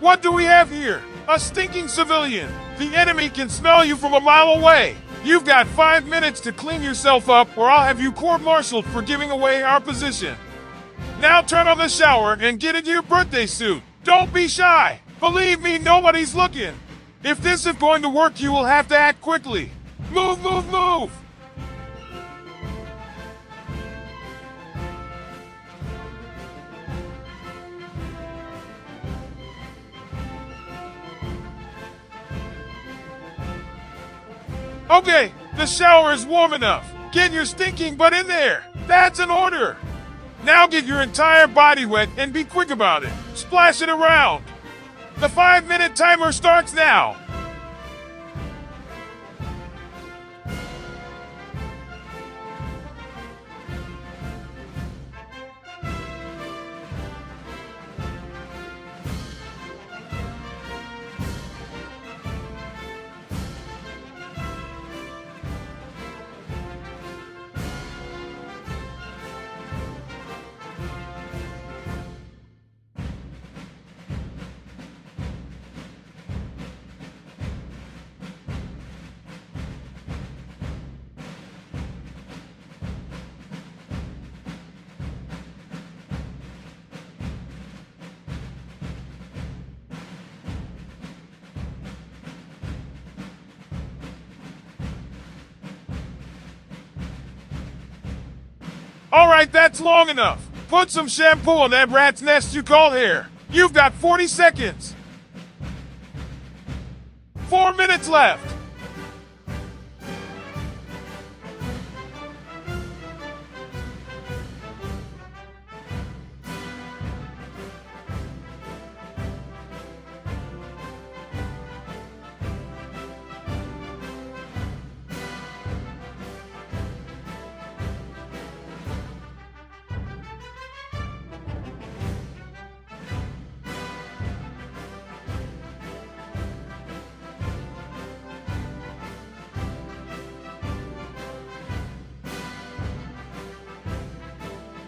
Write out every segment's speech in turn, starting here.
What do we have here? A stinking civilian. The enemy can smell you from a mile away. You've got 5 minutes to clean yourself up, or I'll have you court-martialed for giving away our position. Now turn on the shower and get into your birthday suit. Don't be shy. Believe me, nobody's looking. If this is going to work, you will have to act quickly. Move, move, move! Okay, the shower is warm enough. Get your stinking butt in there. That's an order. Now get your entire body wet and be quick about it. Splash it around. The 5-minute timer starts now. All right, that's long enough. Put some shampoo on that rat's nest you call hair. You've got 40 seconds. 4 minutes left.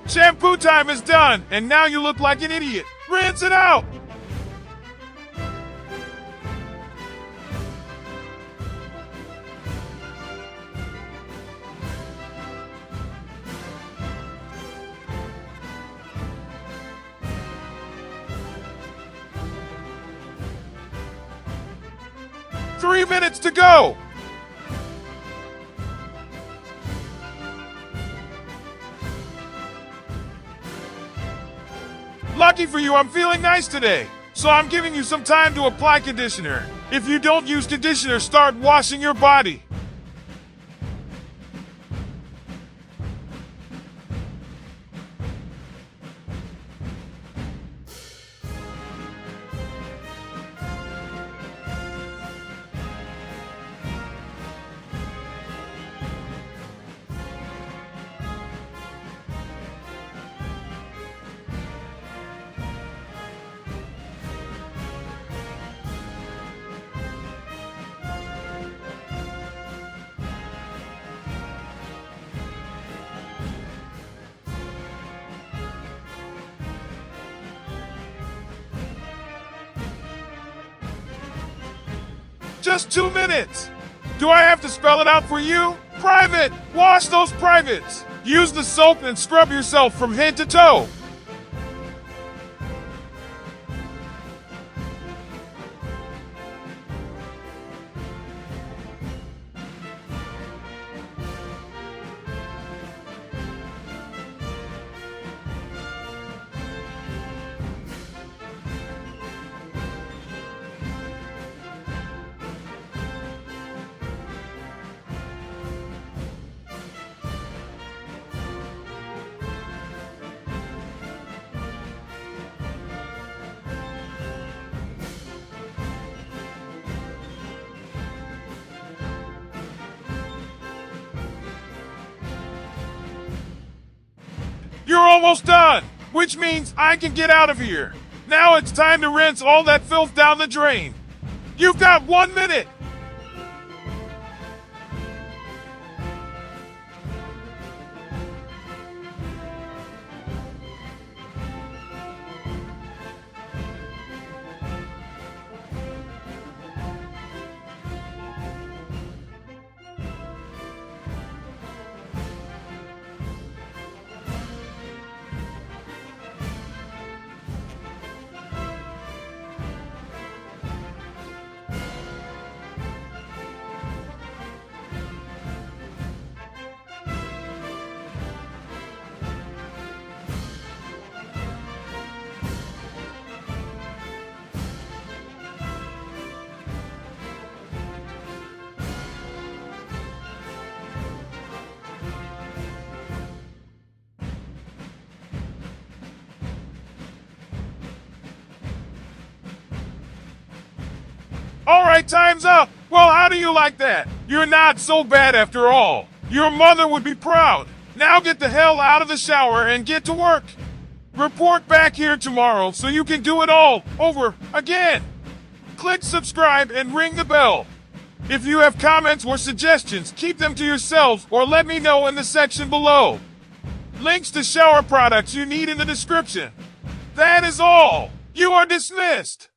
Shampoo time is done, and now you look like an idiot. Rinse it out! Three minutes to go! Lucky for you, I'm feeling nice today, so I'm giving you some time to apply conditioner. If you don't use conditioner, start washing your body. Just 2 minutes. Do I have to spell it out for you? Private! Wash those privates! Use the soap and scrub yourself from head to toe. You're almost done, which means I can get out of here. Now it's time to rinse all that filth down the drain. You've got 1 minute. Alright, time's up. Well, how do you like that? You're not so bad after all. Your mother would be proud. Now get the hell out of the shower and get to work. Report back here tomorrow so you can do it all over again. Click subscribe and ring the bell. If you have comments or suggestions, keep them to yourselves or let me know in the section below. Links to shower products you need in the description. That is all. You are dismissed.